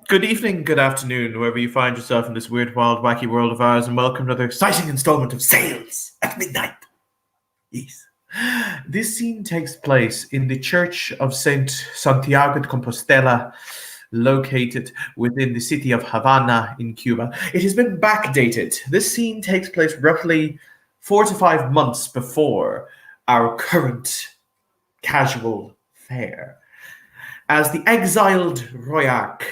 Good evening, good afternoon, wherever you find yourself in this weird, wild, wacky world of ours, and welcome to another exciting installment of Sales at Midnight. Yes. This scene takes place in the Church of Saint Santiago de Compostela, located within the city of Havana in Cuba. It has been backdated. This scene takes place roughly 4 to 5 months before our current casual fare. As the exiled Royak,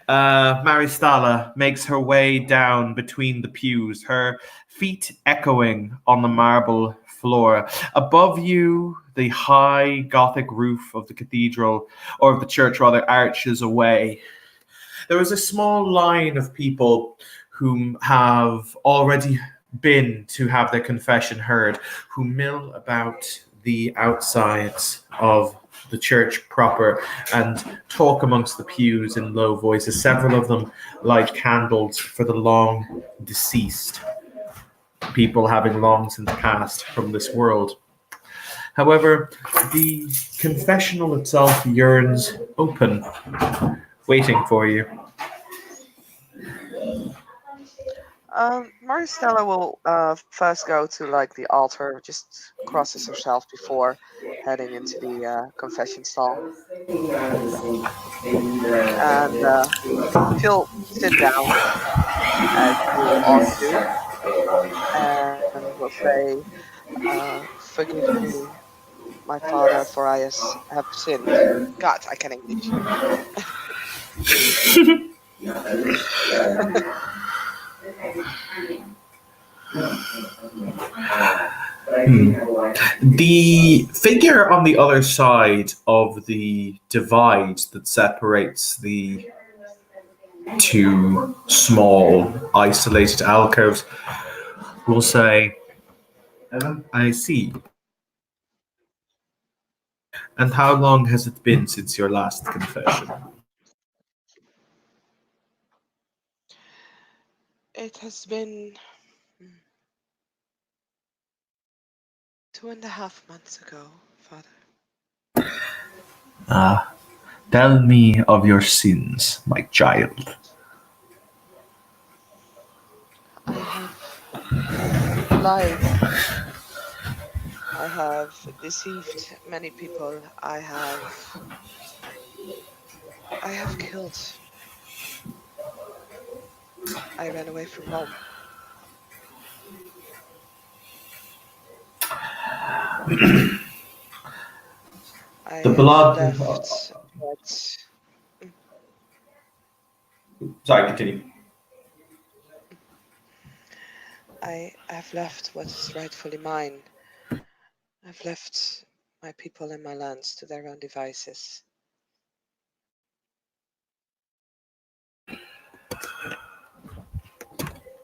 Maristala makes her way down between the pews, her feet echoing on the marble floor. Above you, the high Gothic roof of the cathedral, or of the church rather, arches away. There is a small line of people whom have already been to have their confession heard, who mill about the outsides of the church proper and talk amongst the pews in low voices. Several of them light candles for the long deceased, people having long since passed from this world. However, the confessional itself yearns open, waiting for you. Maristella will first go to like the altar, just crosses herself before heading into the confession stall, and she'll sit down as you ought to, and will say, "Forgive me, my father, for have sinned." God, I can English. The figure on the other side of the divide that separates the two small, isolated alcoves will say, I see. And how long has it been since your last confession? It has been 2.5 months ago, Father. Ah, tell me of your sins, my child. I have lied. I have deceived many people. I have killed. I ran away from home. I The have blood. left what Sorry, continue. I have left what is rightfully mine. I've left my people and my lands to their own devices.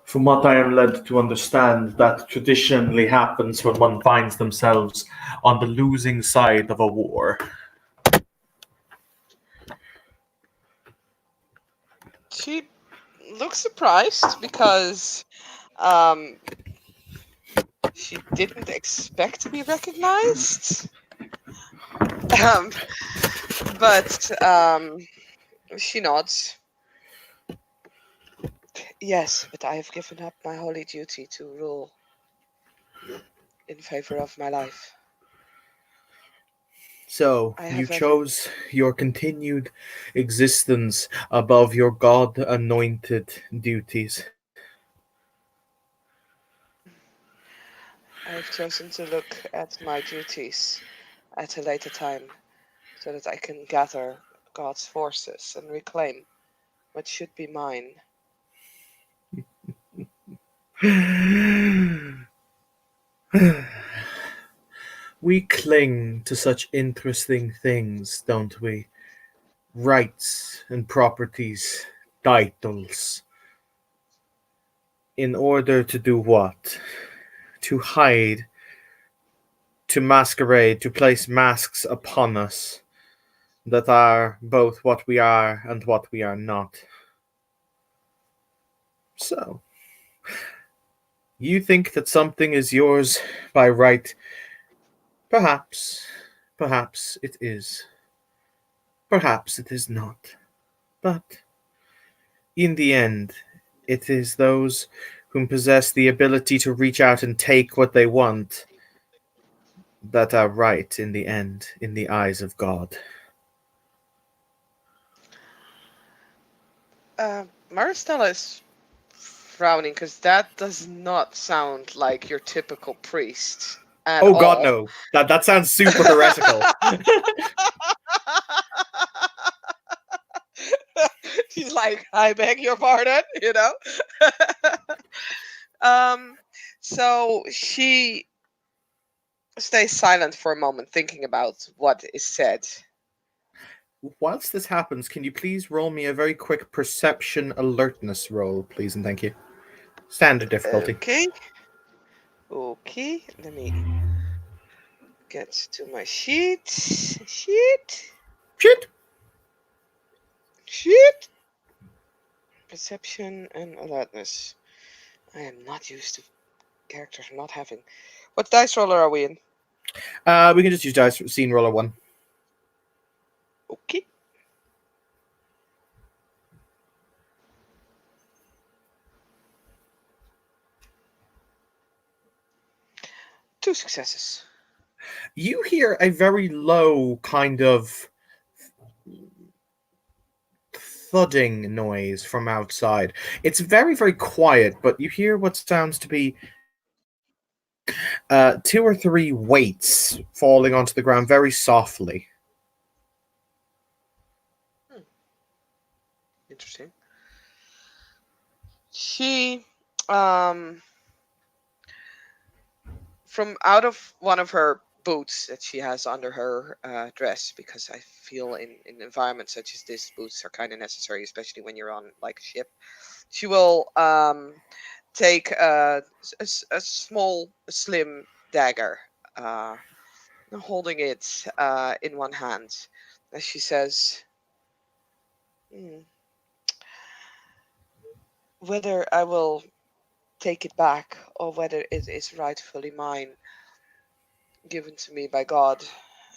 From what I am led to understand, that traditionally happens when one finds themselves on the losing side of a war. She looks surprised because um, she didn't expect to be recognized. Um, but she nods. Yes, but I have given up my holy duty to rule in favor of my life. So, I you have every. chose your continued existence above your God anointed duties. I have chosen to look at my duties at a later time so that I can gather God's forces and reclaim what should be mine. We cling to such interesting things, don't we? Rights and properties, titles. In order to do what? To hide, to masquerade, to place masks upon us that are both what we are and what we are not. So, you think that something is yours by right? Perhaps, perhaps it is. Perhaps it is not. But In the end, it is those whom possess the ability to reach out and take what they want that are right in the end, in the eyes of God. Maristella is frowning because that does not sound like your typical priest at Oh all. God, no! That sounds super heretical. She's like, I beg your pardon, you know. So she stays silent for a moment, thinking about what is said. Whilst this happens, can you please roll me a very quick perception alertness roll, please, and thank you. Standard difficulty. Okay. Let me get to my sheet. Shit. Perception and alertness. I am not used to characters not having. What dice roller are we in? We can just use dice scene roller 1. Okay. Two successes. You hear a very low kind of thudding noise from outside. It's very, very quiet, but you hear what sounds to be 2 or 3 weights falling onto the ground very softly. Interesting. She, from out of one of her boots that she has under her dress, because I feel in environments such as this, boots are kind of necessary, especially when you're on like a ship. She will take a small, slim dagger, holding it in one hand, as she says, whether I will take it back or whether it is rightfully mine, given to me by God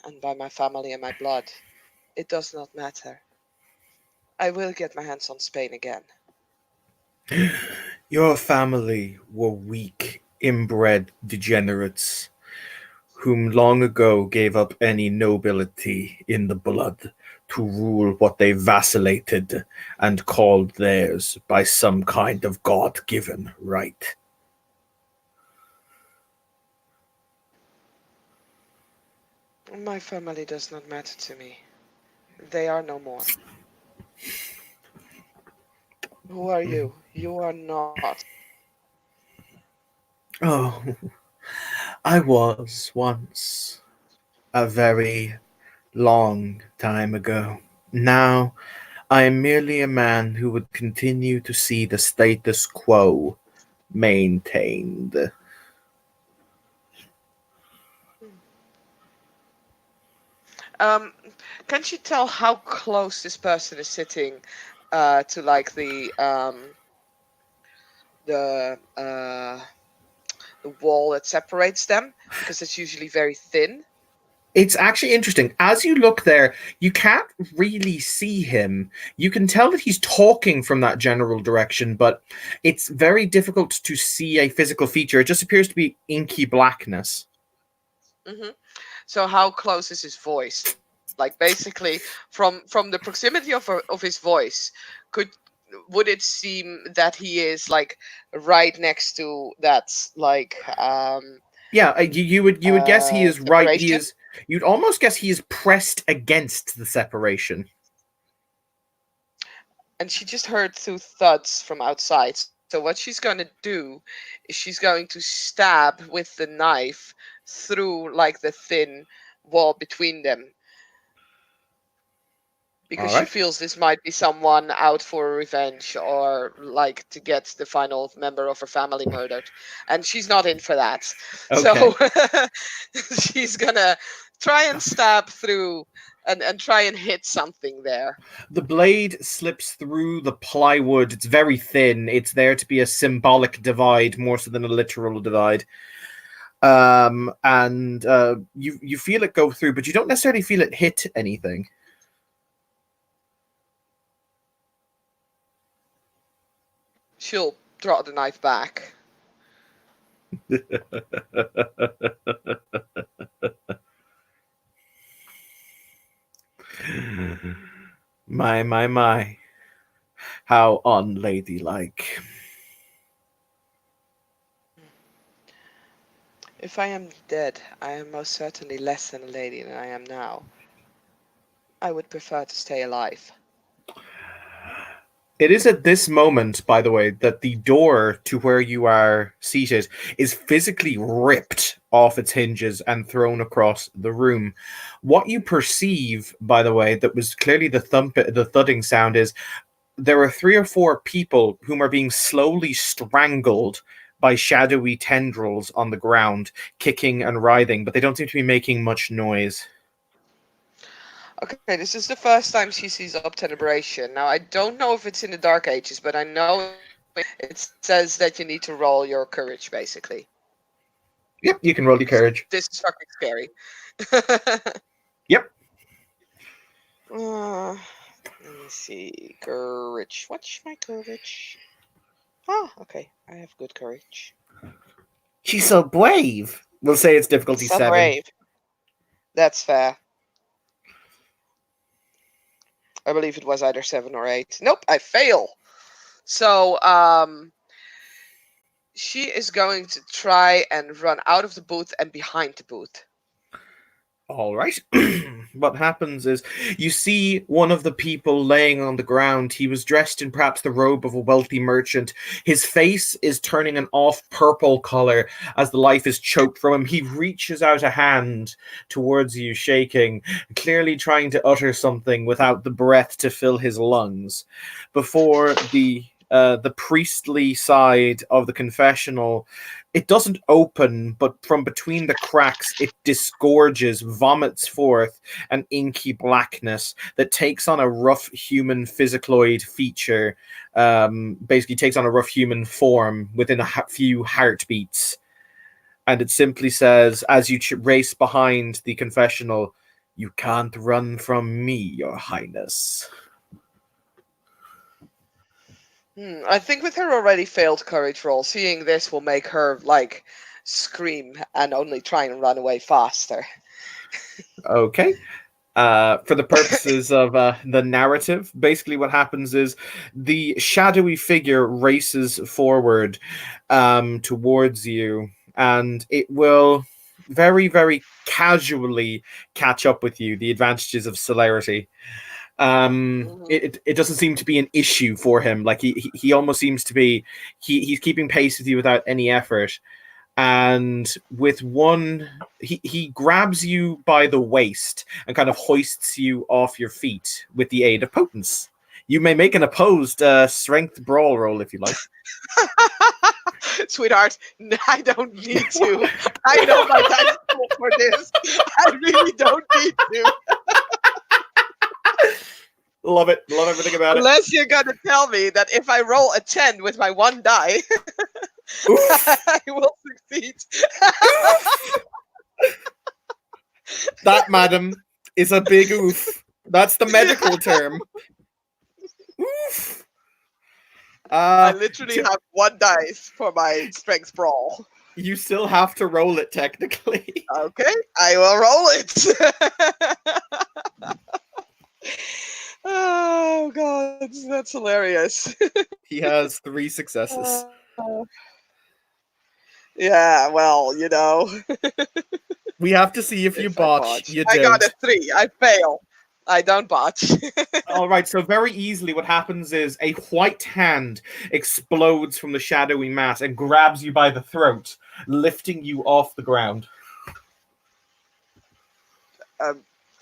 and by my family and my blood, it does not matter. I will get my hands on Spain again. Your family were weak, inbred degenerates, whom long ago gave up any nobility in the blood to rule what they vacillated and called theirs by some kind of God-given right. My family does not matter to me. They are no more. Who are you? You are not. Oh, I was once, a very long time ago. Now, I am merely a man who would continue to see the status quo maintained. Can't you tell how close this person is sitting to like the wall that separates them? Because it's usually very thin. It's actually interesting. As you look there, you can't really see him. You can tell that he's talking from that general direction, but it's very difficult to see a physical feature. It just appears to be inky blackness. So how close is his voice? Like basically from the proximity of his voice, would it seem that he is like right next to that like Yeah, you would guess he is right. He separation? is. You'd almost guess he is pressed against the separation. And she just heard 2 thuds from outside. So what she's going to do is she's going to stab with the knife through like the thin wall between them, because she feels this might be someone out for revenge or like to get the final member of her family murdered, and she's not in for that. So she's gonna try and stab through and try and hit something there. The blade slips through the plywood. It's very thin. It's there to be a symbolic divide more so than a literal divide. And you feel it go through, but you don't necessarily feel it hit anything. she'll draw the knife back. My. How unladylike. If I am dead, I am most certainly less than a lady than I am now. I would prefer to stay alive. It is at this moment, by the way, that the door to where you are seated is physically ripped off its hinges and thrown across the room. What you perceive, by the way, that was clearly the thudding sound is there are 3 or 4 people whom are being slowly strangled by shadowy tendrils on the ground, kicking and writhing, but they don't seem to be making much noise. Okay, this is the first time she sees Obtenebration. Now, I don't know if it's in the Dark Ages, but I know it says that you need to roll your courage, basically. Yep, you can roll your courage. This is fucking scary. Yep. Let me see. Courage. What's my courage? Ah, okay. I have good courage. She's so brave. We'll say it's difficulty So 7. brave. That's fair. I believe it was either 7 or 8. Nope, I fail. So, she is going to try and run out of the booth and behind the booth. All right. What happens is you see one of the people laying on the ground. He was dressed in perhaps the robe of a wealthy merchant. His face is turning an off purple color as the life is choked from him. He reaches out a hand towards you, shaking, clearly trying to utter something without the breath to fill his lungs. Before the priestly side of the confessional, it doesn't open, but from between the cracks, it disgorges, vomits forth an inky blackness that takes on a rough human physicaloid feature, basically takes on a rough human form within a few heartbeats. And it simply says, as you race behind the confessional, "You can't run from me, your highness." I think with her already failed courage roll, seeing this will make her, like, scream and only try and run away faster. Okay. For the purposes of the narrative, basically what happens is the shadowy figure races forward towards you, and it will very, very casually catch up with you, the advantages of celerity. It doesn't seem to be an issue for him. Like he almost seems to be he's keeping pace with you without any effort. And with one, he grabs you by the waist and kind of hoists you off your feet with the aid of potence. You may make an opposed strength brawl roll if you like. Sweetheart, I don't need to. I know my dice roll for this. I really don't need to. Love it. Love everything about it. Unless you're going to tell me that if I roll a 10 with my one die, I will succeed. That, madam, is a big oof. That's the medical term. Oof. I literally have one dice for my strength brawl. You still have to roll it, technically. Okay, I will roll it. Oh, God, that's hilarious. He has 3 successes. Yeah, well, you know. We have to see if you botch. You I don't. got a 3. I fail. I don't botch. All right, so very easily what happens is a white hand explodes from the shadowy mass and grabs you by the throat, lifting you off the ground.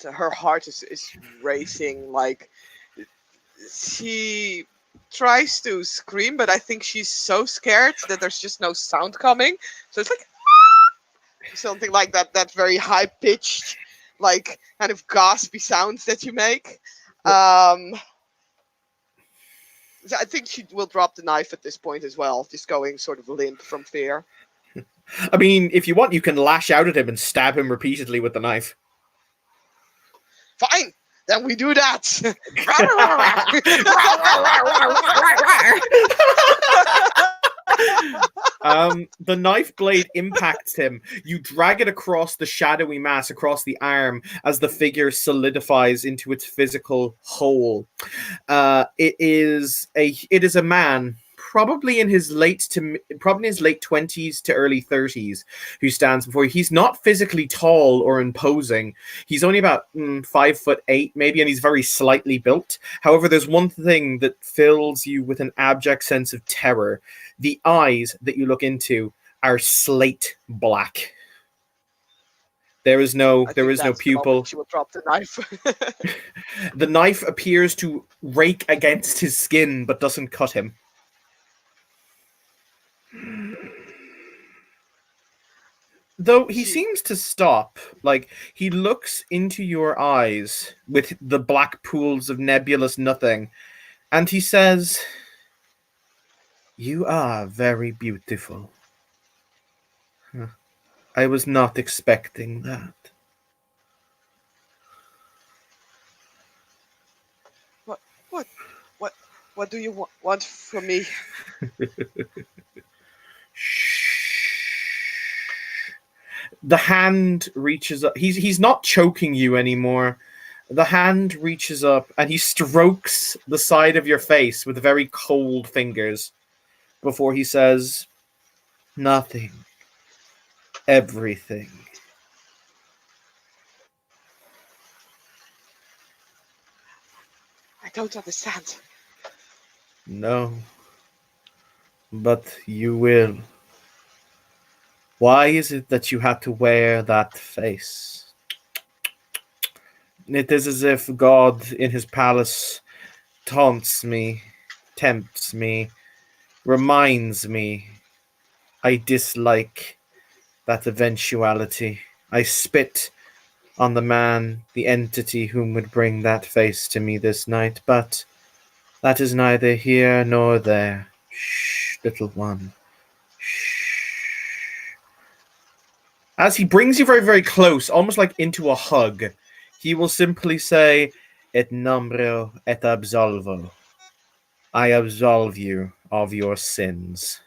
Her heart is racing. Like, she tries to scream, but I think she's so scared that there's just no sound coming. So it's like something like that very high pitched, like kind of gaspy sounds that you make. I think she will drop the knife at this point as well, just going sort of limp from fear. I mean, if you want, you can lash out at him and stab him repeatedly with the knife. Fine, then we do that. The knife blade impacts him. You drag it across the shadowy mass, across the arm, as the figure solidifies into its physical whole. It is a man, probably in his late 20s to early 30s, who stands before you. He's not physically tall or imposing. He's only about 5'8", maybe, and he's very slightly built. However, there's one thing that fills you with an abject sense of terror. The eyes that you look into are slate black. There is no pupil. She will drop the knife. The knife appears to rake against his skin, but doesn't cut him. Though he seems to stop, like he looks into your eyes with the black pools of nebulous nothing, and he says, "You are very beautiful. I was not expecting that." What do you want from me? The hand reaches up. He's not choking you anymore. The hand reaches up and he strokes the side of your face with very cold fingers before he says, "Nothing. Everything." I don't understand. No. But you will. Why is it that you had to wear that face? It is as if God in his palace taunts me, tempts me, reminds me. I dislike that eventuality. I spit on the man, the entity whom would bring that face to me this night, but that is neither here nor there. Shh, little one. Shh. As he brings you very, very close, almost like into a hug, he will simply say, "Et nombreo et absolvo." I absolve you of your sins.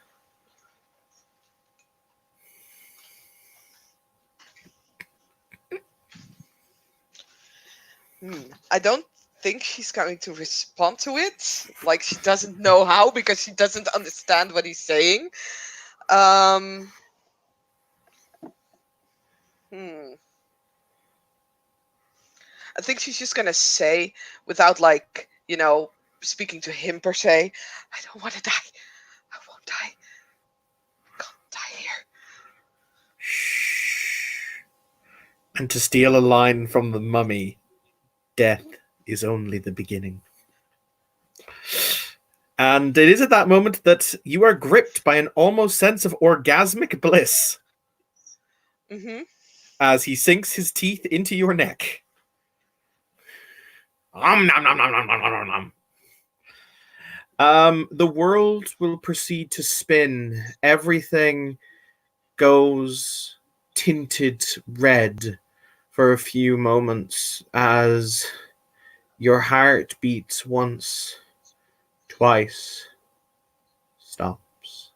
I don't think she's going to respond to it. Like, she doesn't know how because she doesn't understand what he's saying. I think she's just gonna say, without speaking to him per se, "I don't want to die. I won't die. I can't die here." Shh. And to steal a line from the mummy, death is only the beginning. And it is at that moment that you are gripped by an almost sense of orgasmic bliss. As he sinks his teeth into your neck. Nom, nom, nom, nom, nom, nom, nom. The world will proceed to spin. Everything goes tinted red for a few moments as your heart beats once, twice, stops.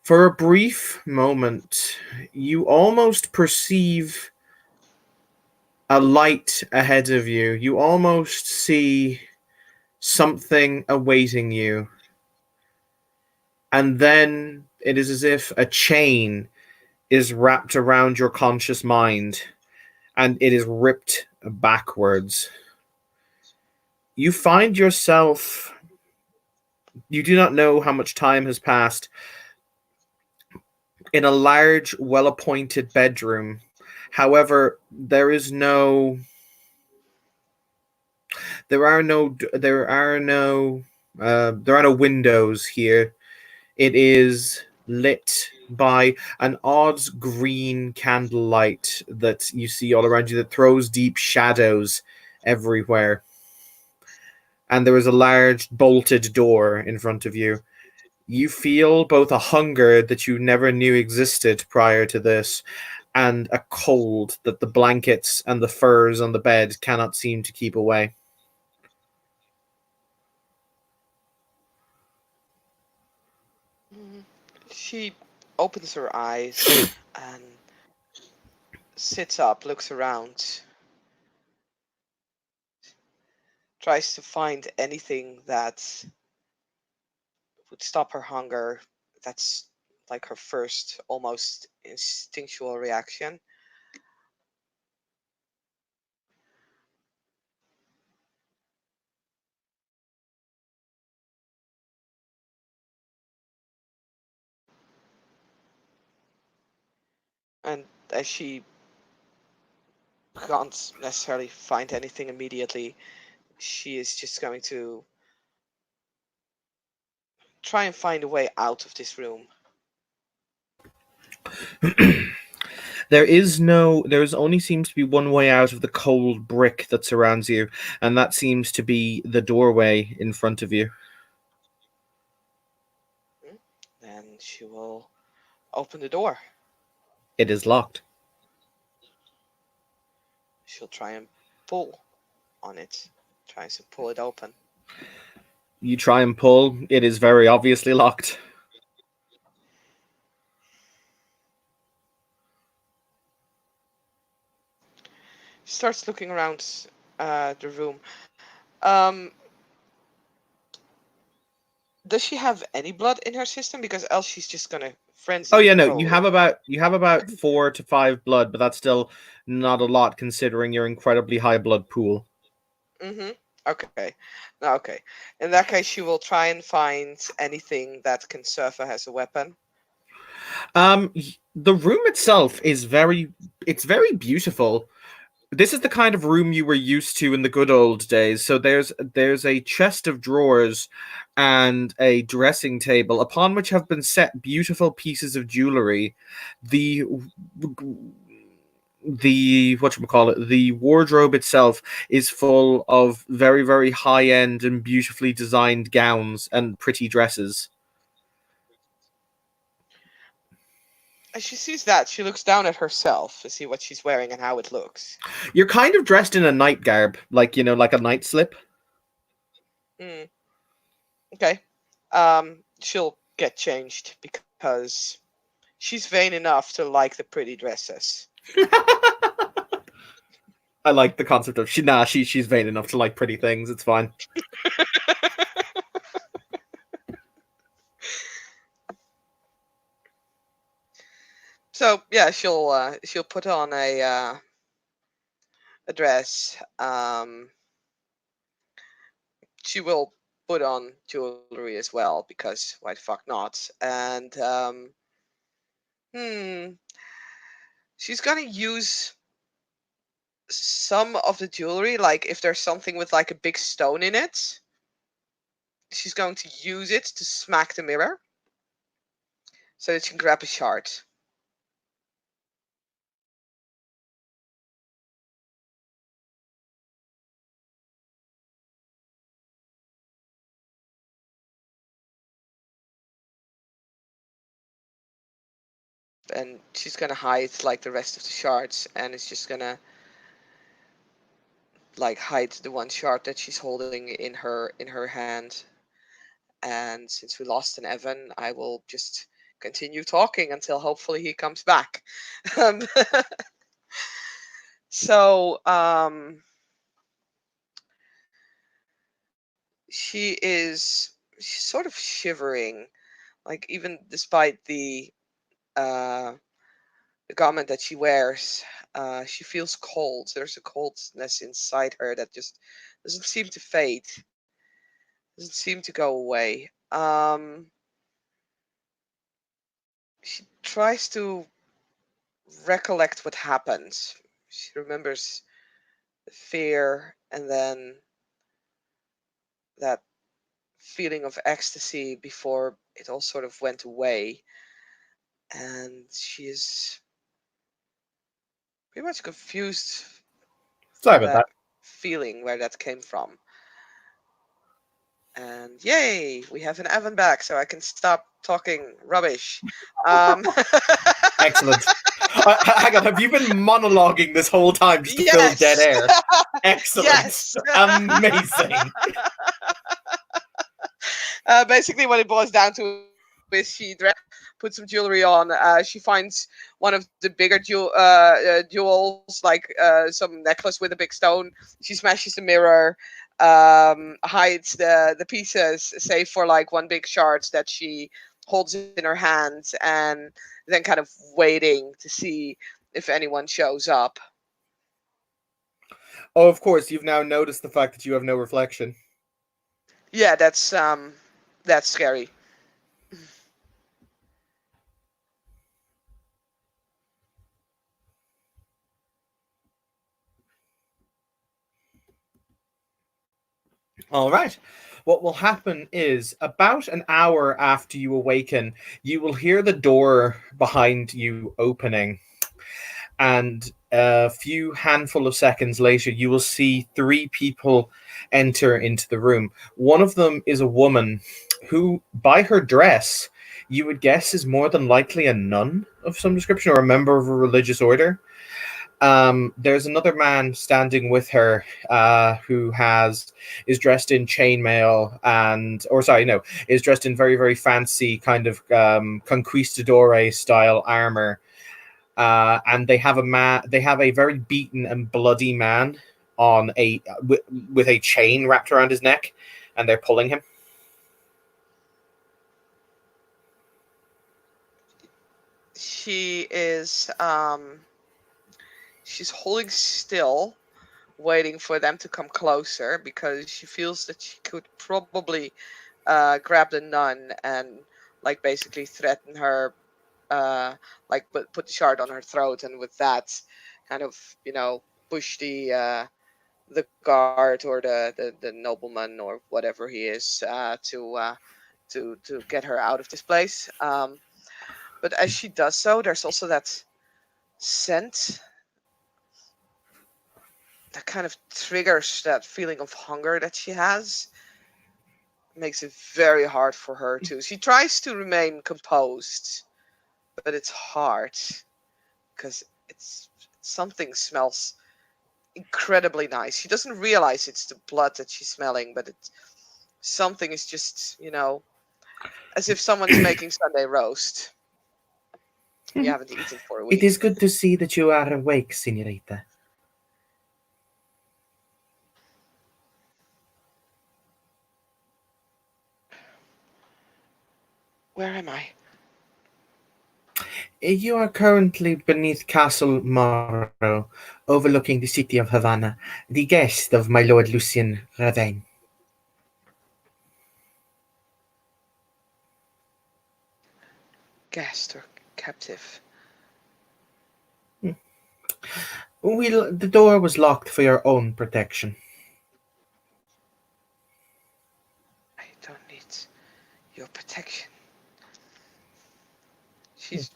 For a brief moment, you almost perceive a light ahead of you. You almost see something awaiting you. And then it is as if a chain is wrapped around your conscious mind and it is ripped backwards. You find yourself, you do not know how much time has passed, in a large, well-appointed bedroom. However, there are no windows here. It is lit by an odd green candlelight that you see all around you that throws deep shadows everywhere. And there is a large bolted door in front of you. You feel both a hunger that you never knew existed prior to this, and a cold that the blankets and the furs on the bed cannot seem to keep away. She opens her eyes and sits up, looks around, tries to find anything that would stop her hunger. That's like her first almost instinctual reaction. And as she can't necessarily find anything immediately, she is just going to try and find a way out of this room. There's only seems to be one way out of the cold brick that surrounds you, and that seems to be the doorway in front of you. Then she will open the door. It is locked. She'll try and pull on it, tries to pull it open. You try and pull, it is very obviously locked. She starts looking around the room. Does she have any blood in her system? Because else she's just gonna frenzy. Oh yeah, no, probably. you have about 4 to 5 blood, but that's still not a lot considering your incredibly high blood pool. Okay. Okay. In that case, she will try and find anything that can serve her as a weapon. The room itself is very beautiful. This is the kind of room you were used to in the good old days. So there's a chest of drawers and a dressing table upon which have been set beautiful pieces of jewelry. The whatchamacallit, the wardrobe itself is full of very, very high end and beautifully designed gowns and pretty dresses. As she sees that, she looks down at herself to see what she's wearing and how it looks. You're kind of dressed in a night garb, like a night slip. Okay. She'll get changed because she's vain enough to like the pretty dresses. I like the concept of she's vain enough to like pretty things. It's fine. So yeah, she'll put on a dress. She will put on jewelry as well because why the fuck not? And she's gonna use some of the jewelry, like if there's something with like a big stone in it, she's going to use it to smack the mirror so that she can grab a shard. And she's gonna hide like the rest of the shards, and it's just gonna like hide the one shard that she's holding in her hand. And since we lost an Evan, I will just continue talking until hopefully he comes back. So she's sort of shivering, like even despite the garment that she wears, she feels cold. There's a coldness inside her that just doesn't seem to fade, doesn't seem to go away. She tries to recollect what happened. She remembers the fear and then that feeling of ecstasy before it all sort of went away. And she is pretty much confused. Sorry about that. Feeling where that came from. And yay, we have an Evan back, so I can stop talking rubbish. Excellent. Hang on, have you been monologuing this whole time just to fill dead air? Excellent. Yes. Amazing. Basically, what it boils down to is she put some jewelry on. She finds one of the bigger jewels, like some necklace with a big stone. She smashes the mirror, hides the pieces, save for like one big shard that she holds in her hands, and then kind of waiting to see if anyone shows up. Oh, of course, you've now noticed the fact that you have no reflection. Yeah, that's scary. All right. What will happen is about an hour after you awaken, you will hear the door behind you opening. And a few handful of seconds later, you will see three people enter into the room. One of them is a woman who, by her dress, you would guess is more than likely a nun of some description or a member of a religious order. There's another man standing with her who is dressed in chainmail is dressed in very, very fancy kind of conquistador style armor. And they have a very beaten and bloody man on with a chain wrapped around his neck, and they're pulling him. She is she's holding still, waiting for them to come closer, because she feels that she could probably grab the nun and like basically threaten her, like put the shard on her throat, and with that kind of push the guard or the nobleman or whatever he is to get her out of this place. But as she does so, there's also that scent that kind of triggers that feeling of hunger that she has. Makes it very hard for her to. She tries to remain composed, but it's hard because something smells incredibly nice. She doesn't realize it's the blood that she's smelling, but something is just, as if someone's making Sunday roast. You haven't eaten for a week. It is good to see that you are awake, Senorita. Where am I? You are currently beneath Castle Morro, overlooking the city of Havana, the guest of my Lord Lucien Ravine. Guest or captive? The door was locked for your own protection. I don't need your protection. She's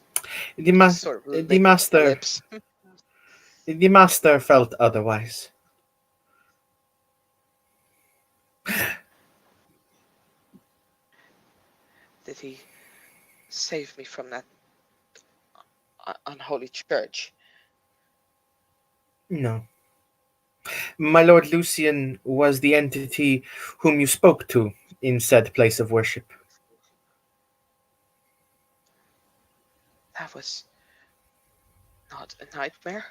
The master. Lips. The master felt otherwise. Did he save me from that unholy church? No. My Lord Lucien was the entity whom you spoke to in said place of worship. That was not a nightmare?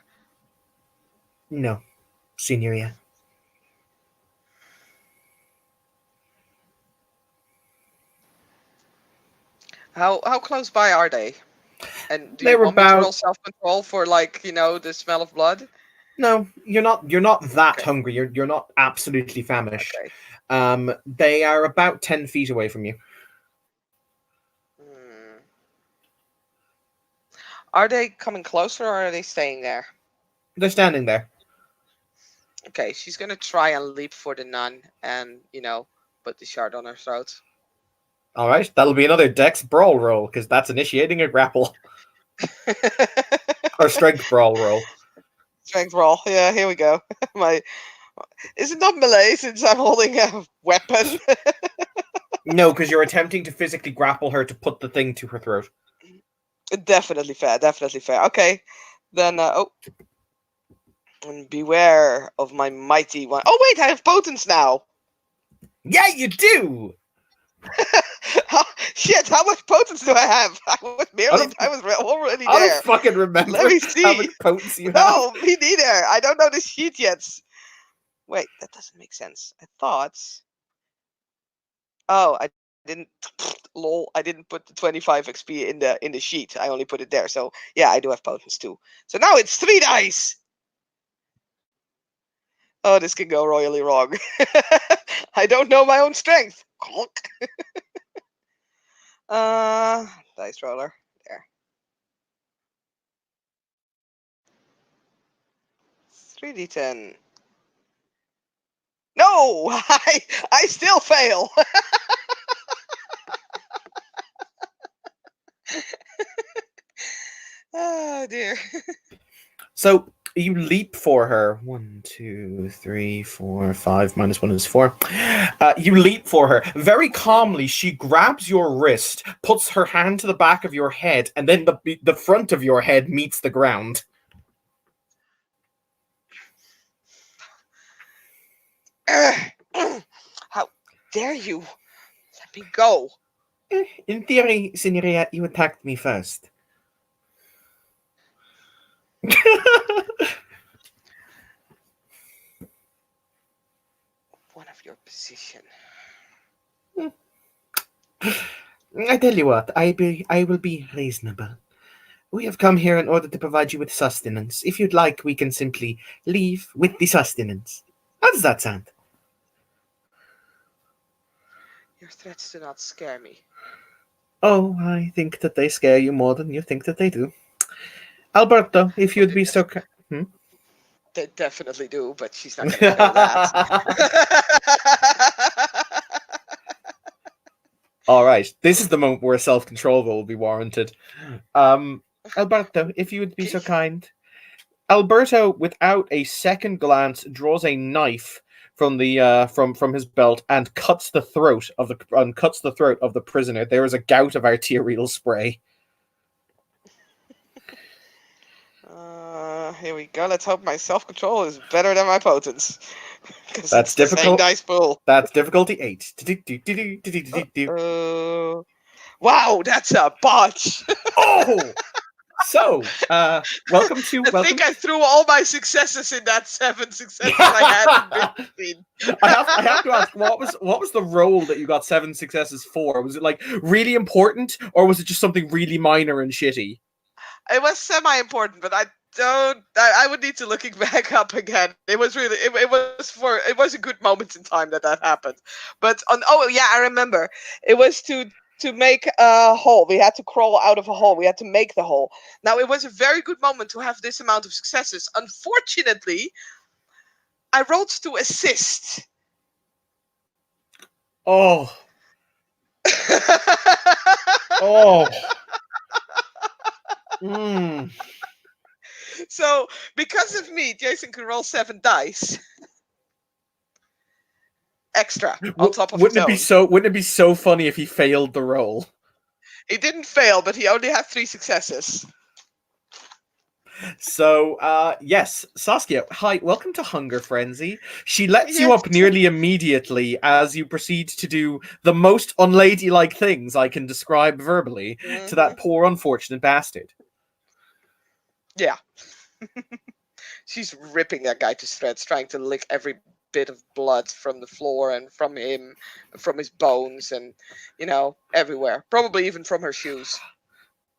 No, Signoria. How close by are they? And do They you were want me to about- roll self-control for the smell of blood? No, you're not that hungry. You're not absolutely famished. Okay. They are about 10 feet away from you. Are they coming closer, or are they staying there? They're standing there. Okay, she's gonna try and leap for the nun and, put the shard on her throat. All right, that'll be another Dex brawl roll, because that's initiating a grapple. Or strength brawl roll. Strength roll. Yeah, here we go. Is it not melee since I'm holding a weapon? No, because you're attempting to physically grapple her to put the thing to her throat. Definitely fair. Definitely fair. Okay, then. And beware of my mighty one. Oh wait, I have potence now. Yeah, you do. Shit, how much potence do I have? I was already I there. don't fucking remember Let me how see. much potency you have. No, me neither. I don't know the sheet yet. Wait, that doesn't make sense. I thought. Oh, I didn't. Lol, I didn't put the 25 XP in the sheet. I only put it there. So yeah, I do have potence too. So now it's 3 dice. Oh, this can go royally wrong. I don't know my own strength. Dice roller. There. 3d10. No, I still fail. Oh dear. So you leap for her. 1, 2, 3, 4, 5. Minus 1 is 4. You leap for her. Very calmly, she grabs your wrist, puts her hand to the back of your head, and then the front of your head meets the ground. How dare you? Let me go. In theory, Signoria, you attacked me first. One of your position. I tell you what, I will be reasonable. We have come here in order to provide you with sustenance. If you'd like, we can simply leave with the sustenance. How does that sound? Your threats do not scare me. Oh, I think that they scare you more than you think that they do. Alberto, if you'd be so They definitely do, but she's not going to know that. All right, this is the moment where self-control will be warranted. Alberto, if you would be so kind. Alberto, without a second glance, draws a knife from the from his belt and cuts the throat of the prisoner. There is a gout of arterial spray. Here we go. Let's hope my self-control is better than my potence. That's difficult. Dice pool. That's difficulty 8. Wow, that's a botch. Oh, so welcome to. I think I threw all my successes in that 7 successes I had in between. I have to ask, what was the roll that you got 7 successes for? Was it like really important, or was it just something really minor and shitty? It was semi-important, but I would need to looking back up again. It was really it was a good moment in time that happened. But I remember. It was to make a hole. We had to crawl out of a hole. We had to make the hole. Now it was a very good moment to have this amount of successes. Unfortunately, I rolled to assist. Oh. Oh. So, because of me, Jason can roll 7 dice extra on top of Wouldn't it be so funny if he failed the roll? He didn't fail, but he only had 3 successes. So, yes, Saskia, hi, welcome to Hunger Frenzy. She lets you up nearly immediately as you proceed to do the most unladylike things I can describe verbally to that poor unfortunate bastard. Yeah. She's ripping that guy to shreds, trying to lick every bit of blood from the floor and from him, from his bones, and, everywhere. Probably even from her shoes.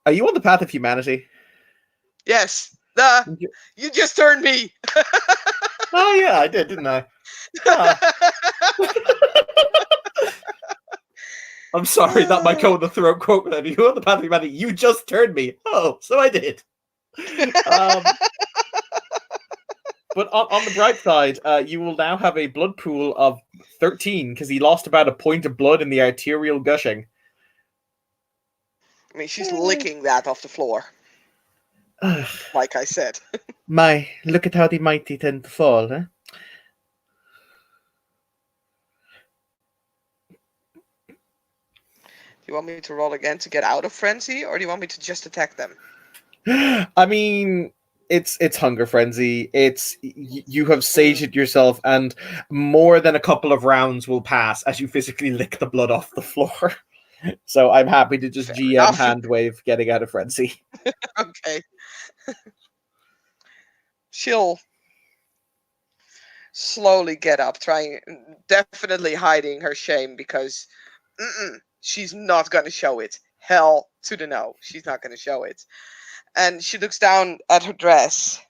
Are you on the path of humanity? Yes. You just turned me. Oh, yeah, I did, didn't I? Huh. I'm sorry, that might go in the throat quote, but you on the path of humanity. You just turned me. Oh, so I did. But on the bright side, you will now have a blood pool of 13 because he lost about a point of blood in the arterial gushing. I mean, she's licking that off the floor. Like I said. My, look at how the mighty tend to fall, huh? Do you want me to roll again to get out of frenzy, or do you want me to just attack them? I mean, It's hunger frenzy. You have sated yourself, and more than a couple of rounds will pass as you physically lick the blood off the floor. So I'm happy to just Fair GM enough. hand wave getting out of frenzy. Okay. She'll slowly get up, definitely hiding her shame because she's not going to show it. Hell to the no. She's not going to show it. And she looks down at her dress.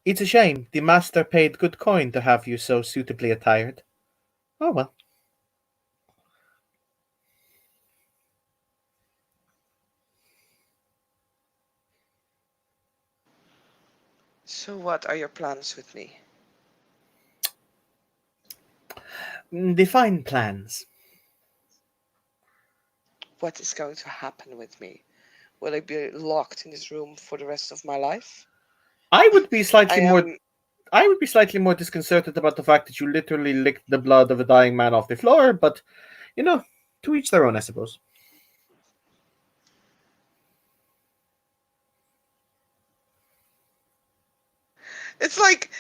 It's a shame. The master paid good coin to have you so suitably attired. Oh well. So, what are your plans with me? Define plans. What is going to happen with me? Will I be locked in this room for the rest of my life? I would be I slightly more am. I would be slightly more disconcerted about the fact that you literally licked the blood of a dying man off the floor, but to each their own, I suppose. It's like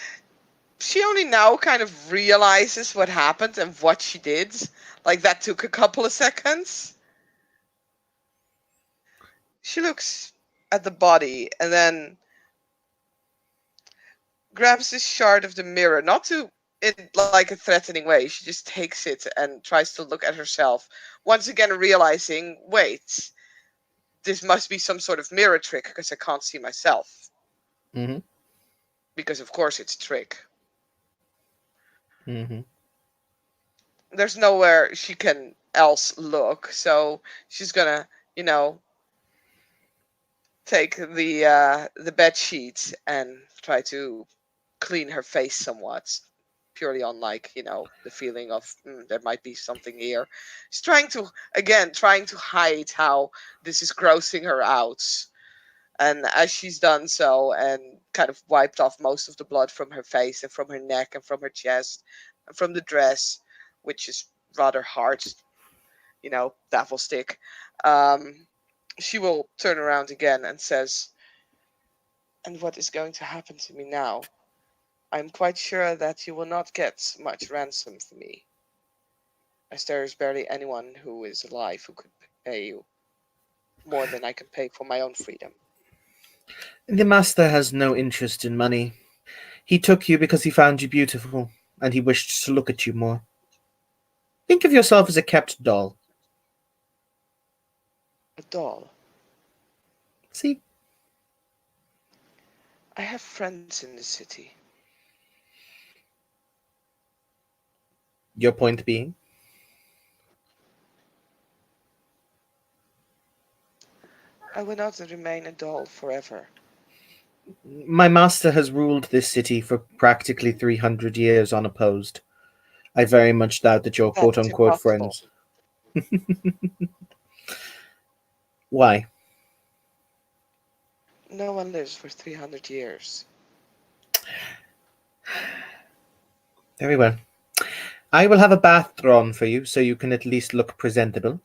she only now kind of realizes what happened and what she did. Like that took a couple of seconds. She looks at the body and then grabs this shard of the mirror, not to in like a threatening way. She just takes it and tries to look at herself. Once again realizing, wait, this must be some sort of mirror trick because I can't see myself. Mm-hmm. Because of course it's a trick. Mm-hmm. There's nowhere she can else look, so she's gonna, take the bed sheet and try to clean her face somewhat, purely on the feeling of there might be something here. She's trying to hide how this is grossing her out. And as she's done so and kind of wiped off most of the blood from her face and from her neck and from her chest and from the dress, which is rather hard, that will stick. She will turn around again and says, "And what is going to happen to me now? I'm quite sure that you will not get much ransom for me, as there is barely anyone who is alive who could pay you more than I can pay for my own freedom." The master has no interest in money. He took you because he found you beautiful, and he wished to look at you more. Think of yourself as a kept doll. A doll? See? I have friends in the city. Your point being? I will not remain a doll forever. My master has ruled this city for practically 300 years unopposed. I very much doubt that your That's quote-unquote impossible. friends... Why? No one lives for 300 years. Very well. I will have a bath drawn for you so you can at least look presentable.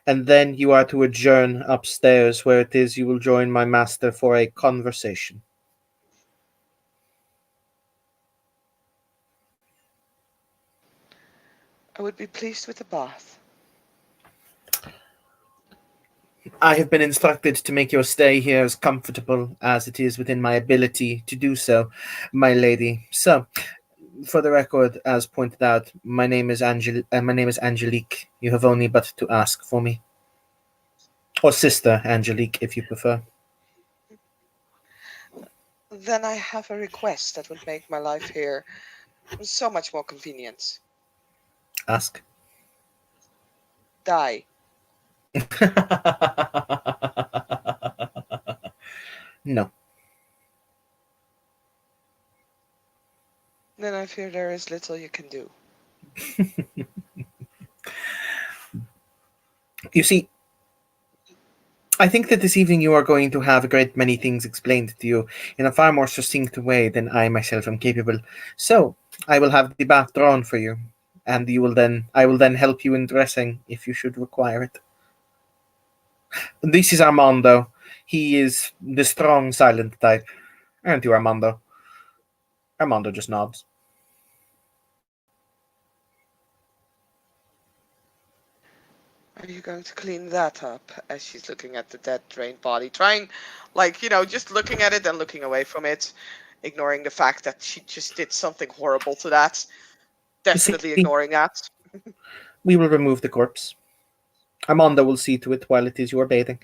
And then you are to adjourn upstairs where it is you will join my master for a conversation. I would be pleased with a bath. I have been instructed to make your stay here as comfortable as it is within my ability to do so, my lady. So, for the record, as pointed out, my name is Angelique. You have only but to ask for me. Or Sister Angelique, if you prefer. Then I have a request that would make my life here so much more convenient. Ask. Die. No. Then I fear there is little you can do. You see, I think that this evening you are going to have a great many things explained to you in a far more succinct way than I myself am capable. So, I will have the bath drawn for you, and I will then help you in dressing if you should require it. This is Armando. He is the strong, silent type. Aren't you, Armando? Armando just nods. Are you going to clean that up? As she's looking at the dead, drained body, trying, just looking at it and looking away from it, ignoring the fact that she just did something horrible to that. You see, Definitely ignoring that. we will remove the corpse. Armando will see to it while it is your bathing.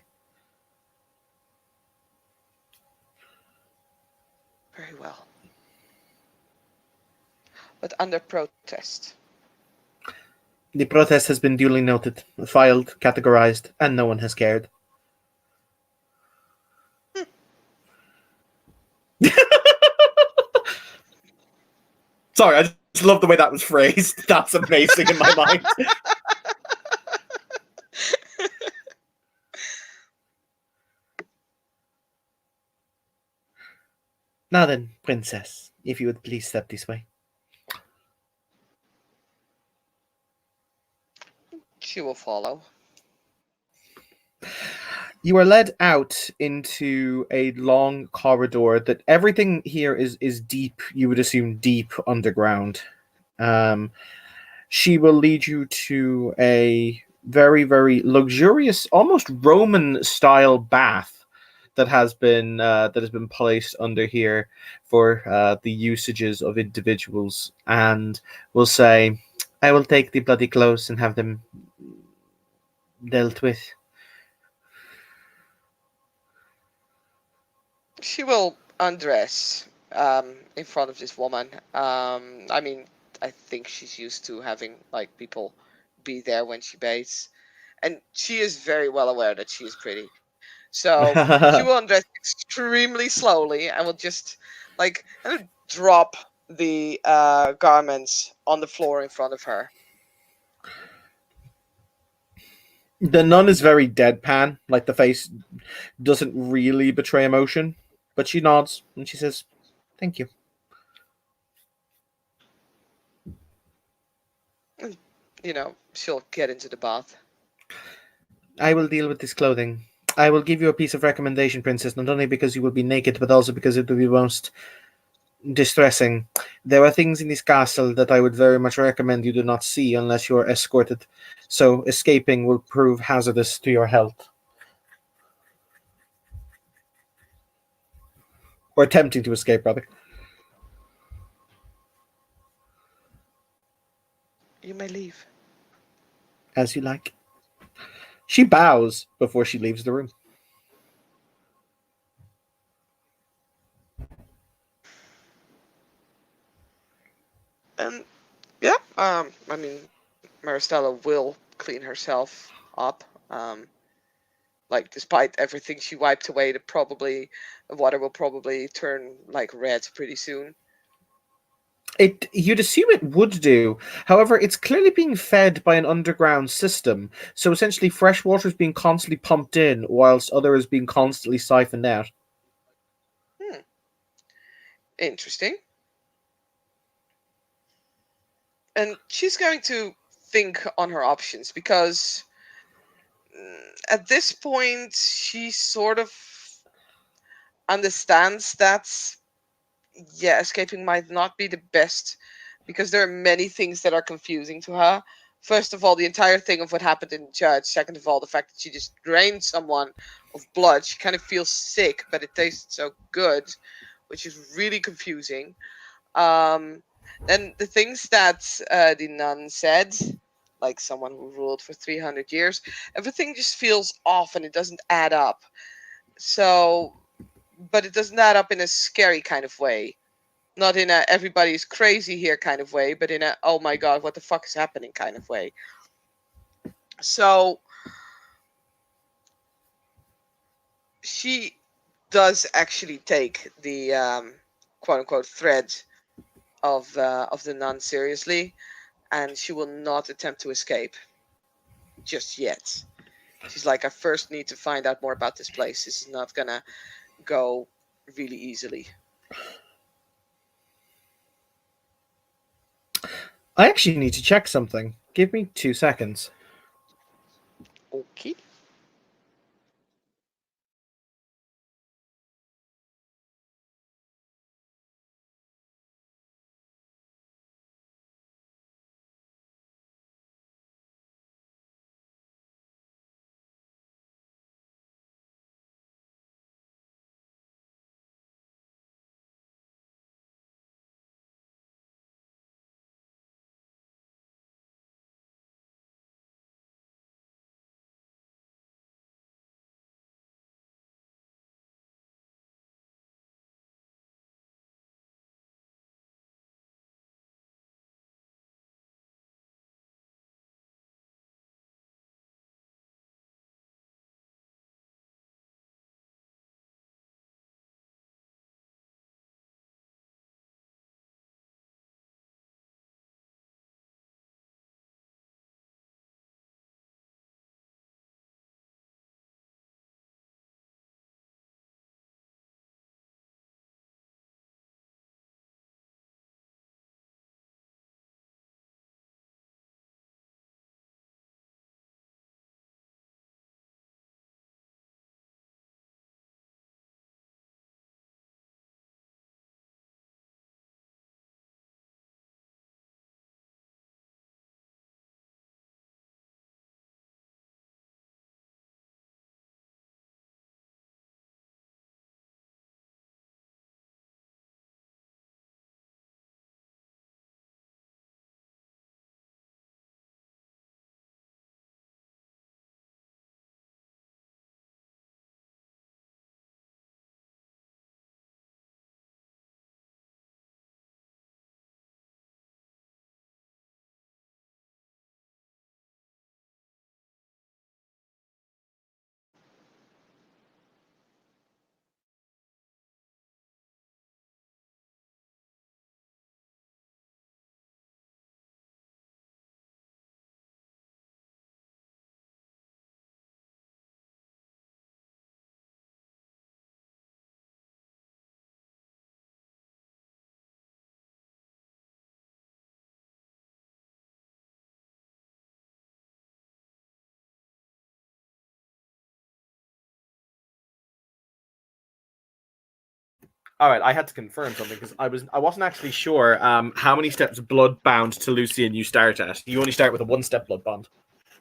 Very well. But under protest. The protest has been duly noted, filed, categorized, and no one has cared. Sorry, I just love the way that was phrased. That's amazing in my mind. Now then, princess, if you would please step this way. She will follow. You are led out into a long corridor that everything here is deep, you would assume deep underground. She will lead you to a very, very luxurious, almost Roman style bath that has been placed under here for the usages of individuals, and will say, I will take the bloody clothes and have them dealt with. She will undress in front of this woman. I think she's used to having people be there when she bathes, and she is very well aware that she is pretty. So she will undress extremely slowly and will just kind of drop the garments on the floor in front of her. The nun is very deadpan, like the face doesn't really betray emotion, but she nods and she says, thank you. She'll get into the bath. I will deal with this clothing. I will give you a piece of recommendation, princess, not only because you will be naked, but also because it will be most distressing. There are things in this castle that I would very much recommend you do not see unless you are escorted, so escaping will prove hazardous to your health. Or attempting to escape, rather. You may leave. As you like. She bows before she leaves the room. And yeah, Maristella will clean herself up. Despite everything she wiped away, the water will probably turn red pretty soon. You'd assume it would do. However, it's clearly being fed by an underground system. So essentially, fresh water is being constantly pumped in, whilst other is being constantly siphoned out. Interesting. And she's going to think on her options because at this point she sort of understands that escaping might not be the best because there are many things that are confusing to her. First of all, the entire thing of what happened in church. Second of all, the fact that she just drained someone of blood. She kind of feels sick, but it tastes so good, which is really confusing. And the things that the nun said, like someone who ruled for 300 years, everything just feels off and it doesn't add up. So, but it doesn't add up in a scary kind of way. Not in a everybody's crazy here kind of way, but in a oh my god, what the fuck is happening kind of way. So she does actually take the quote unquote thread of the nun seriously, and she will not attempt to escape just yet. She's like, I first need to find out more about this place. This is not gonna go really easily. I actually need to check something. Give me 2 seconds. Okay. All right, I had to confirm something because I wasn't actually sure how many steps blood bound to Lucian you start at. You only start with a 1-step blood bond.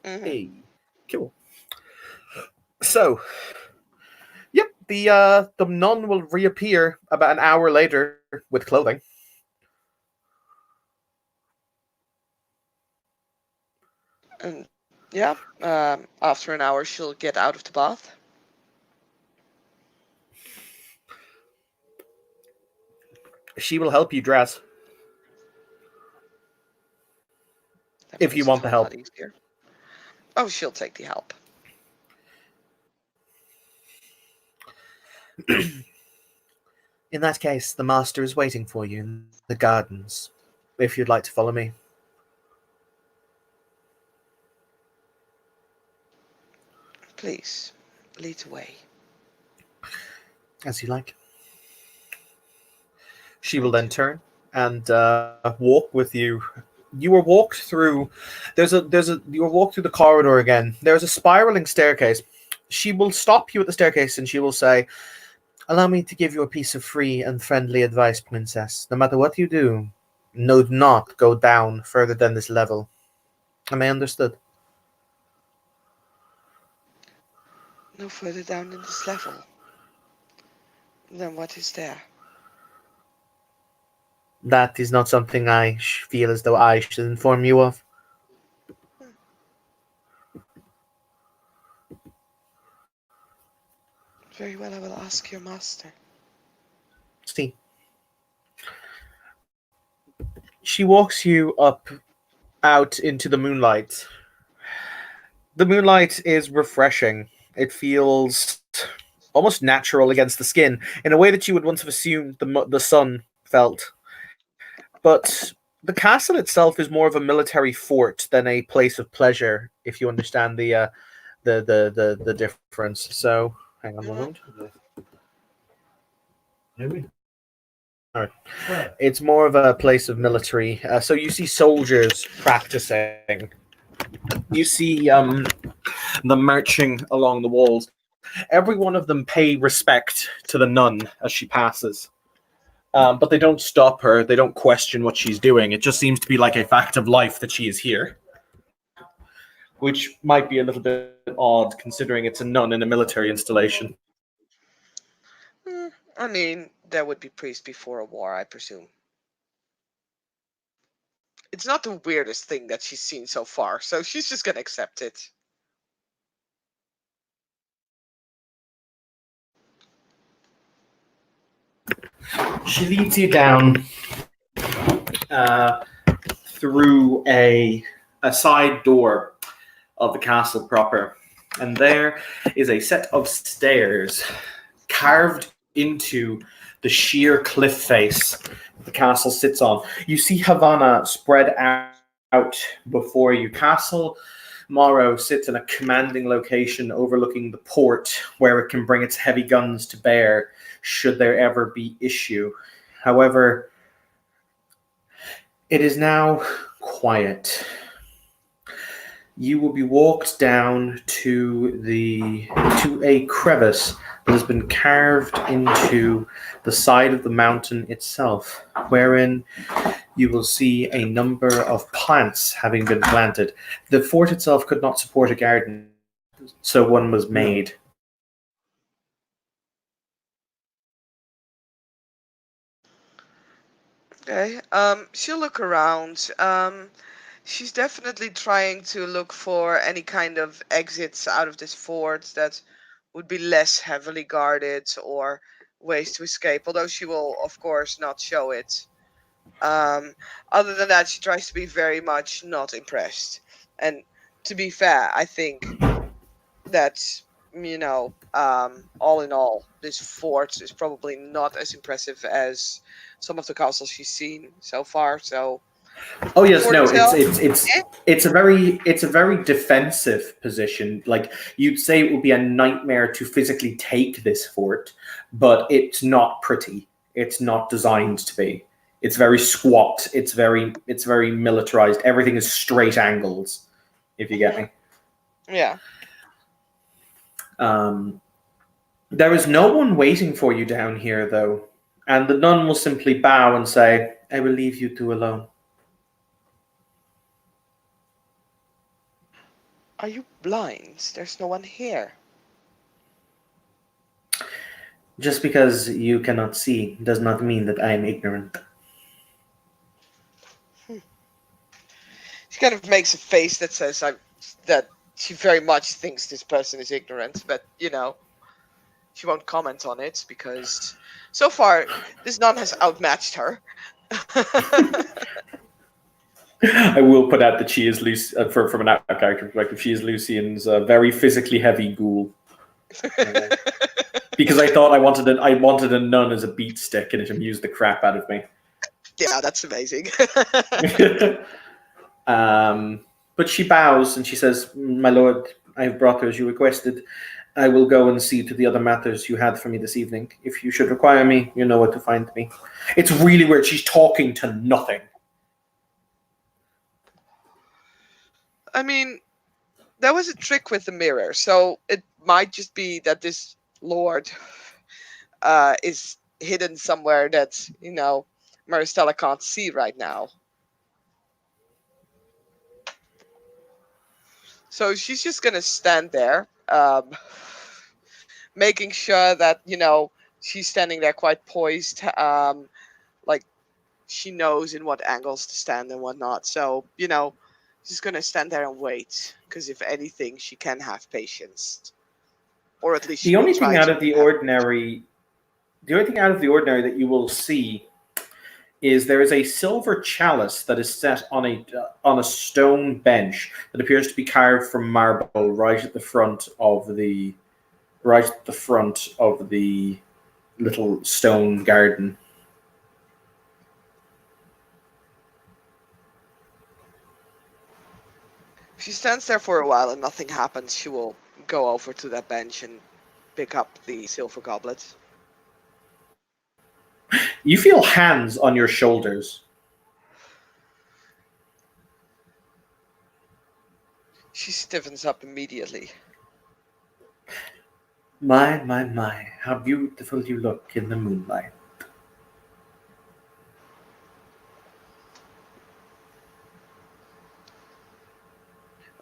Mhm. Hey, cool. So, yep, the nun will reappear about an hour later with clothing. And yeah, after an hour, she'll get out of the bath. She will help you dress That if you makes it want a the whole help. lot easier. Oh, she'll take the help. In that case, the master is waiting for you in the gardens, if you'd like to follow me. Please, lead the way. As you like. She will then turn and walk with you. You were walked through. You were walked through the corridor again. There's a spiraling staircase. She will stop you at the staircase and she will say, "Allow me to give you a piece of free and friendly advice, princess. No matter what you do, do not go down further than this level. Am I understood?" No further down in this level. Then what is there? That is not something I feel as though I should inform you of. Very well, I will ask your master. See. She walks you up out into the moonlight. The moonlight is refreshing. It feels almost natural against the skin in a way that you would once have assumed the sun felt. But the castle itself is more of a military fort than a place of pleasure, if you understand the difference. So, hang on one moment. All right. It's more of a place of military. So you see soldiers practicing. You see them marching along the walls. Every one of them pay respect to the nun as she passes. But they don't stop her. They don't question what she's doing. It just seems to be like a fact of life that she is here, which might be a little bit odd considering it's a nun in a military installation. I mean, there would be priests before a war, I presume. It's not the weirdest thing that she's seen so far, so she's just gonna accept it. She leads you down through a side door of the castle proper, and there is a set of stairs carved into the sheer cliff face the castle sits on. You see Havana spread out before you. Castle Morrow sits in a commanding location overlooking the port where it can bring its heavy guns to bear should there ever be issue. However, it is now quiet. You will be walked down to a crevice that has been carved into the side of the mountain itself, wherein you will see a number of plants having been planted. The fort itself could not support a garden, so one was made. Okay. She'll look around. She's definitely trying to look for any kind of exits out of this fort that would be less heavily guarded or ways to escape, although she will, of course, not show it. Other than that, she tries to be very much not impressed. And to be fair, I think that, all in all, this fort is probably not as impressive as some of the castles she's seen so far. So, Oh yes, fort no, itself, it's a very defensive position. Like you'd say it would be a nightmare to physically take this fort, but it's not pretty. It's not designed to be. It's very squat. It's very militarized. Everything is straight angles, if you get me. yeah. There is no one waiting for you down here, though. And the nun will simply bow and say, I will leave you two alone. Are you blind? There's no one here. Just because you cannot see does not mean that I am ignorant. She kind of makes a face that says that she very much thinks this person is ignorant, but she won't comment on it because so far this nun has outmatched her. I will put out that she is from an out-character perspective, she is Lucian's very physically heavy ghoul. Because I thought I wanted a nun as a beat stick, and it amused the crap out of me. Yeah, that's amazing. But she bows and she says, My lord, I have brought her as you requested. I will go and see to the other matters you had for me this evening. If you should require me, you know where to find me. It's really weird. She's talking to nothing. I mean, there was a trick with the mirror, so it might just be that this lord is hidden somewhere that, Maristella can't see right now. So she's just gonna stand there, making sure that, she's standing there quite poised, like she knows in what angles to stand and whatnot. So, she's gonna stand there and wait, because if anything, she can have patience. Or at least The only thing out of the ordinary that you will see is there is a silver chalice that is set on a stone bench that appears to be carved from marble right at the front of the little stone garden. If she stands there for a while and nothing happens, she will go over to that bench and pick up the silver goblet. You feel hands on your shoulders. She stiffens up immediately. My, how beautiful you look in the moonlight.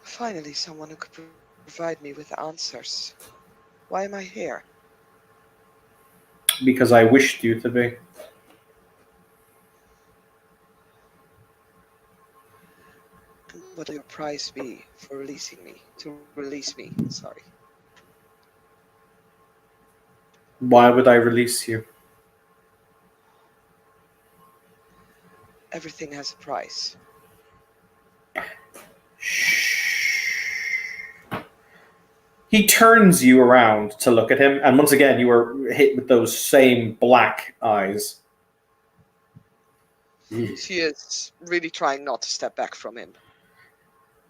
Finally, someone who could provide me with answers. Why am I here? Because I wished you to be. What will your price be for releasing me? To release me, sorry. Why would I release you? Everything has a price. He turns you around to look at him, and once again you are hit with those same black eyes. She is really trying not to step back from him.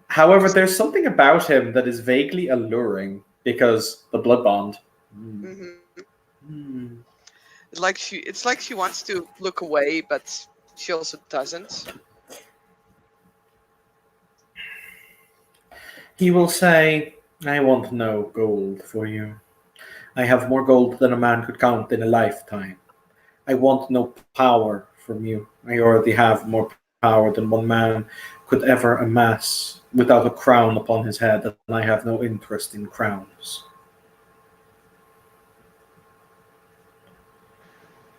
However, there's something about him that is vaguely alluring because the blood bond. Mm-hmm. It's like she wants to look away, but she also doesn't. He will say, I want no gold for you. I have more gold than a man could count in a lifetime. I want no power from you. I already have more power than one man could ever amass without a crown upon his head, and I have no interest in crowns.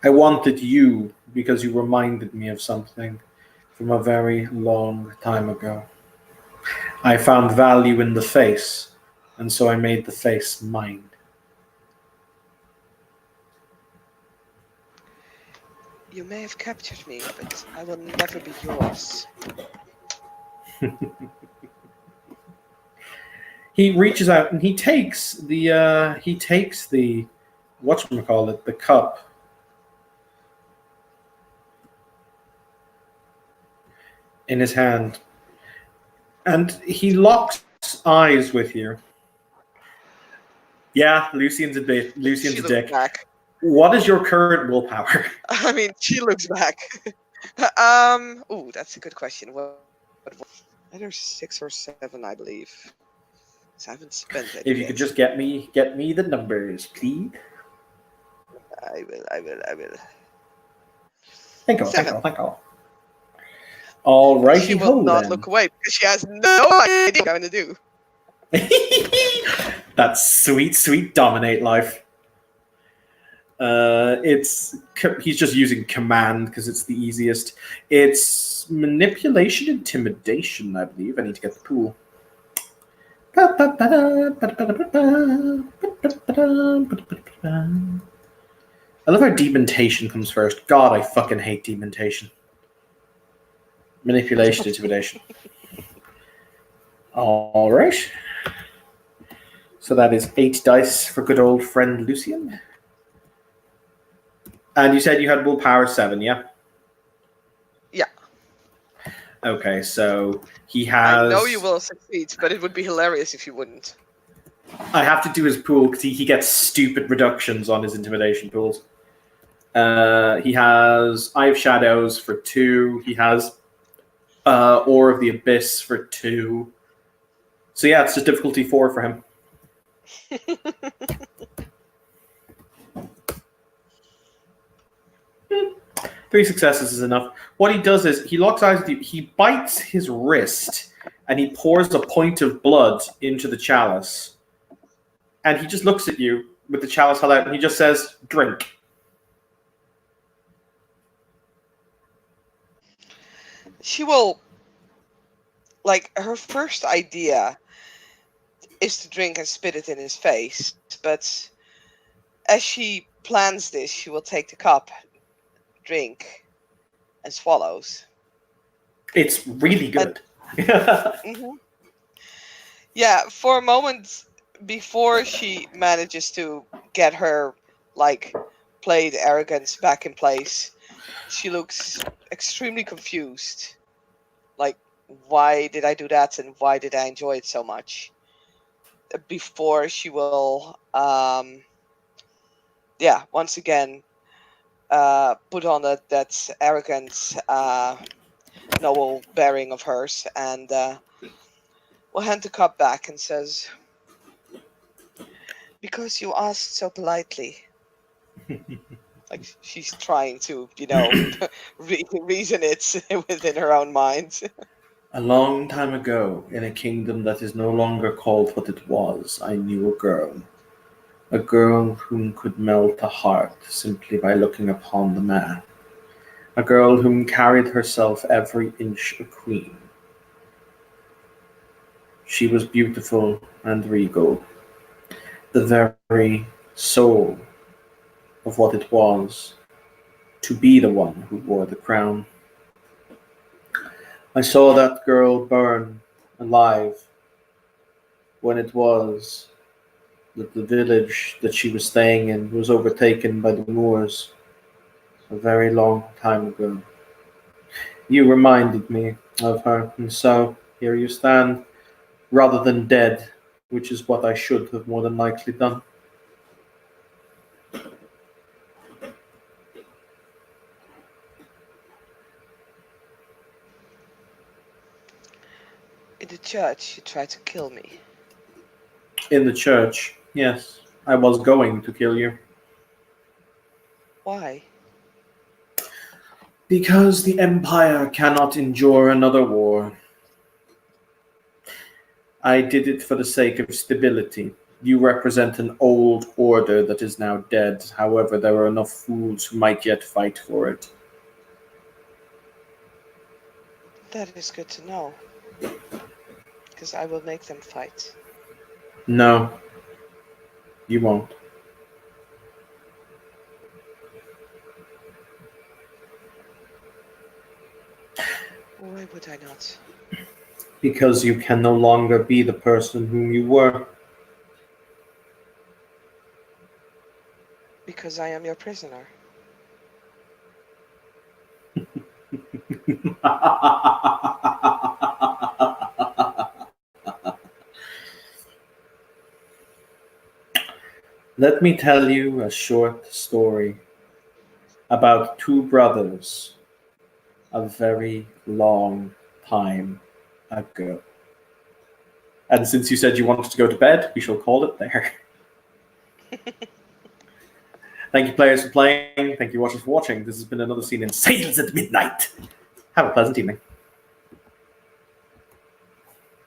I wanted you because you reminded me of something from a very long time ago. I found value in the face, and so I made the face mine. You may have captured me, but I will never be yours. He reaches out and he takes the whatchamacallit, the cup. In his hand. And he locks eyes with you. Yeah, Lucian's a dick. Back. What is your current willpower? I mean, she looks back. Oh, that's a good question. What either 6 or 7, I believe. I haven't spent it. If you could just get me the numbers, please. I will. Thank you, 7. All She righty will ho not then. look away because she has no idea what I'm going to do. That's sweet, sweet dominate life. He's just using command because it's the easiest. It's manipulation, intimidation, I believe. I need to get the pool. I love how demontation comes first. God, I fucking hate demontation. Manipulation, intimidation. All right. So that is 8 dice for good old friend Lucian. And you said you had willpower 7, yeah? Yeah. Okay, so he has... I know you will succeed, but it would be hilarious if you wouldn't. I have to do his pool because he gets stupid reductions on his intimidation pools. He has Eye of Shadows for 2. He has Awe of the Abyss for 2. So yeah, it's just difficulty 4 for him. 3 successes is enough. What he does is he locks eyes with you. He bites his wrist and he pours a point of blood into the chalice. And he just looks at you with the chalice held out and he just says, "Drink." She will, like, her first idea is to drink and spit it in his face, but as she plans this, she will take the cup, drink, and swallows. It's really good. Mm-hmm. Yeah, for a moment before she manages to get her, like, played arrogance back in place, she looks extremely confused. Like, why did I do that and why did I enjoy it so much? Before she will, once again, put on that arrogant, noble bearing of hers and will hand the cup back and says, "Because you asked so politely." Like she's trying to, reason it within her own mind. A long time ago, in a kingdom that is no longer called what it was, I knew a girl whom could melt a heart simply by looking upon the man, a girl whom carried herself every inch a queen. She was beautiful and regal, the very soul of what it was to be the one who wore the crown. I saw that girl burn alive when it was that the village that she was staying in was overtaken by the Moors a very long time ago. You reminded me of her, and so here you stand, rather than dead, which is what I should have more than likely done. In the church, you tried to kill me. In the church, yes, I was going to kill you. Why? Because the Empire cannot endure another war. I did it for the sake of stability. You represent an old order that is now dead. However, there are enough fools who might yet fight for it. That is good to know. Because I will make them fight. No, you won't. Why would I not? Because you can no longer be the person whom you were. Because I am your prisoner. Let me tell you a short story about 2 brothers a very long time ago. And since you said you wanted to go to bed, we shall call it there. Thank you, players, for playing. Thank you, watchers, for watching. This has been another scene in Sails at Midnight. Have a pleasant evening.